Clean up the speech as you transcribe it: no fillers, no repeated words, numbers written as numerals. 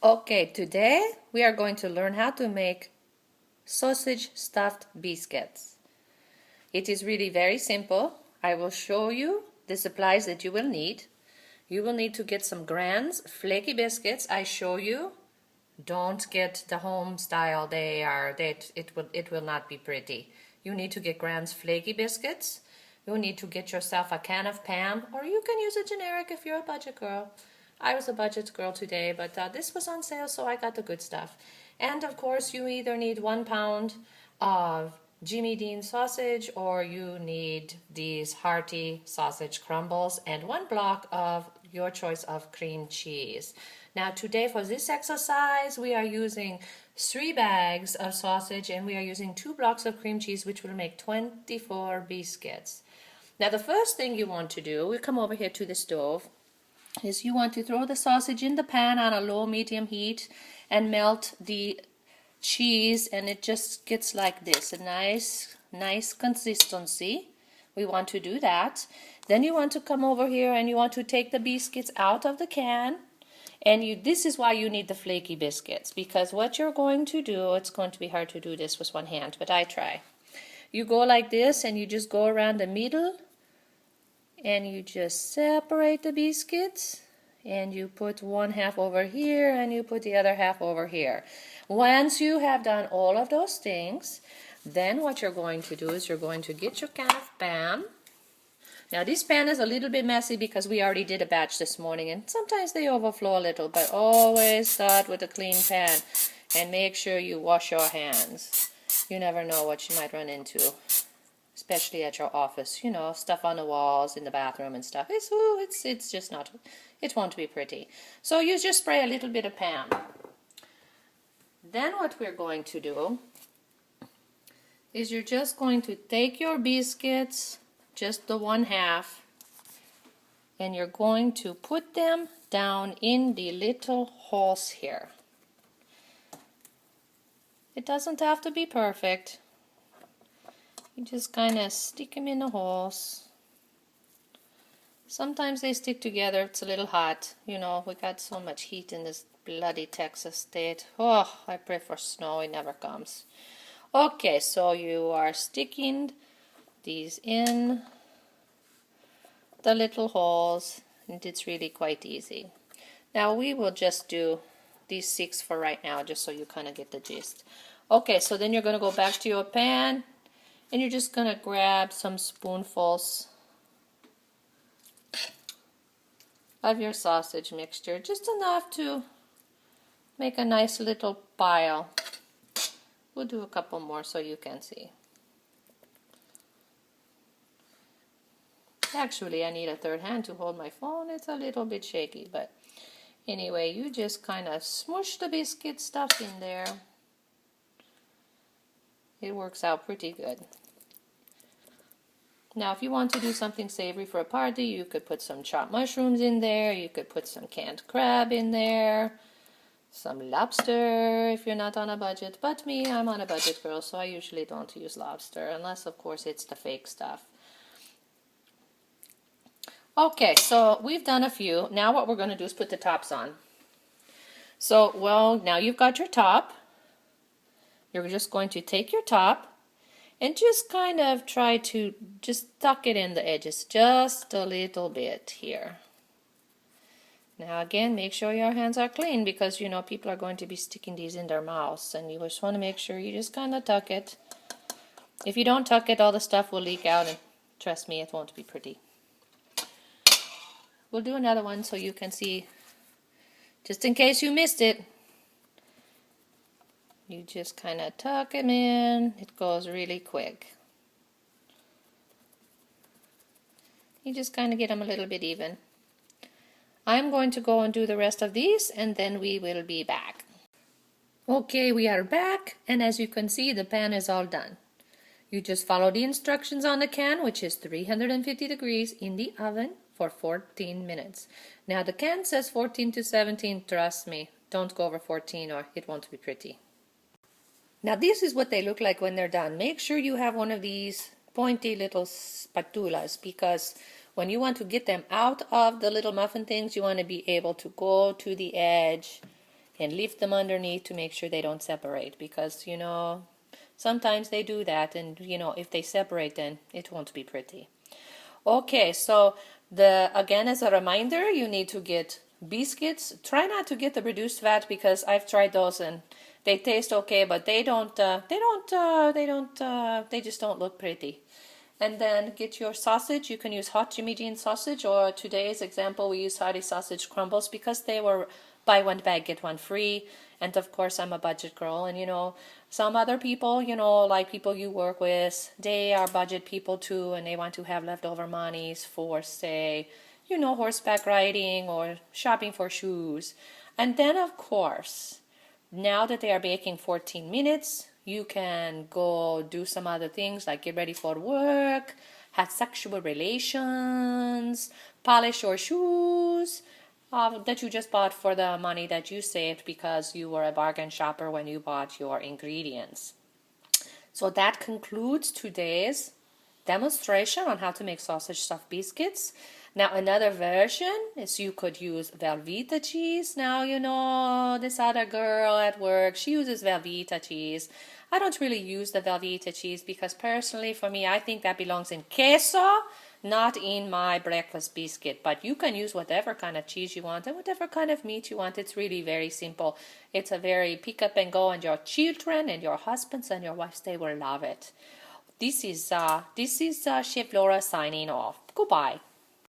Okay, today we are going to learn how to make sausage stuffed biscuits. It is really very simple. I will show you the supplies that you will need. You will need to get some Grand's flaky biscuits. I show you. Don't get the home style. It will not be pretty. You need to get Grand's flaky biscuits. You need to get yourself a can of Pam, or you can use a generic if you're a budget girl. I was a budget girl today, but this was on sale, so I got the good stuff. And of course, you either need 1 pound of Jimmy Dean sausage, or you need these hearty sausage crumbles, and 1 block of your choice of cream cheese. Now today for this exercise, we are using 3 bags of sausage, and we are using 2 blocks of cream cheese, which will make 24 biscuits. Now the first thing you want to do, we come over here to the stove, is you want to throw the sausage in the pan on a low medium heat and melt the cheese, and it just gets like this, a nice consistency. We want to do that. Then you want to come over here and you want to take the biscuits out of the can, and this is why you need the flaky biscuits, because what you're going to do, it's going to be hard to do this with one hand, but I try. You go like this and you just go around the middle and you just separate the biscuits, and you put 1/2 over here and you put the other half over here. Once you have done all of those things, then what you're going to do is you're going to get your can of Pam. Now this pan is a little bit messy because we already did a batch this morning, and sometimes they overflow a little, but always start with a clean pan and make sure you wash your hands. You never know what you might run into, especially at your office, stuff on the walls, in the bathroom and stuff. It's just not, it won't be pretty. So you just spray a little bit of Pam. Then what we're going to do is you're just going to take your biscuits, just the 1/2, and you're going to put them down in the little holes here. It doesn't have to be perfect. You just kind of stick them in the holes. Sometimes they stick together. It's a little hot. We got so much heat in this bloody Texas state. Oh, I pray for snow. It never comes. Okay, so you are sticking these in the little holes, and it's really quite easy. Now we will just do these 6 for right now, just so you kind of get the gist. Okay, so then you're going to go back to your pan, and you're just going to grab some spoonfuls of your sausage mixture, just enough to make a nice little pile. We'll do a couple more so you can see. Actually, I need a third hand to hold my phone. It's a little bit shaky, but anyway, you just kind of smush the biscuit stuff in there. It works out pretty good. Now, if you want to do something savory for a party, you could put some chopped mushrooms in there. You could put some canned crab in there. Some lobster if you're not on a budget. But me, I'm on a budget girl, so I usually don't use lobster, unless, of course, it's the fake stuff. Okay, so we've done a few. Now what we're going to do is put the tops on. So, well, now you've got your top. You're just going to take your top and just kind of try to just tuck it in the edges just a little bit here. Now again, make sure your hands are clean, because people are going to be sticking these in their mouths, and you just want to make sure you just kind of tuck it. If you don't tuck it, all the stuff will leak out, and trust me, it won't be pretty. We'll do another one so you can see, just in case you missed it. You just kind of tuck them in. It goes really quick. You just kind of get them a little bit even. I'm going to go and do the rest of these, and then we will be back. Okay, we are back, and as you can see, the pan is all done. You just follow the instructions on the can, which is 350 degrees in the oven for 14 minutes. Now the can says 14 to 17, trust me, don't go over 14 or it won't be pretty. Now this is what they look like when they're done. Make sure you have one of these pointy little spatulas, because when you want to get them out of the little muffin things, you want to be able to go to the edge and lift them underneath to make sure they don't separate, because sometimes they do that, and if they separate, then it won't be pretty. Okay, so again, as a reminder, you need to get biscuits. Try not to get the reduced fat, because I've tried those and they taste okay, but they just don't look pretty. And then get your sausage. You can use hot Jimmy Dean sausage, or today's example we use Hearty sausage crumbles, because they were buy one bag get one free. And of course I'm a budget girl, and some other people, like people you work with, they are budget people too, and they want to have leftover monies for, say, horseback riding or shopping for shoes. And then of course, now that they are baking 14 minutes, you can go do some other things, like get ready for work, have sexual relations, polish your shoes that you just bought for the money that you saved because you were a bargain shopper when you bought your ingredients. So that concludes today's demonstration on how to make sausage stuffed biscuits. Now another version is you could use Velveeta cheese. Now this other girl at work, she uses Velveeta cheese. I don't really use the Velveeta cheese because personally for me I think that belongs in queso, not in my breakfast biscuit. But you can use whatever kind of cheese you want and whatever kind of meat you want. It's really very simple. It's a very pick up and go, and your children and your husbands and your wives, they will love it. This is Chef Laura signing off. Goodbye.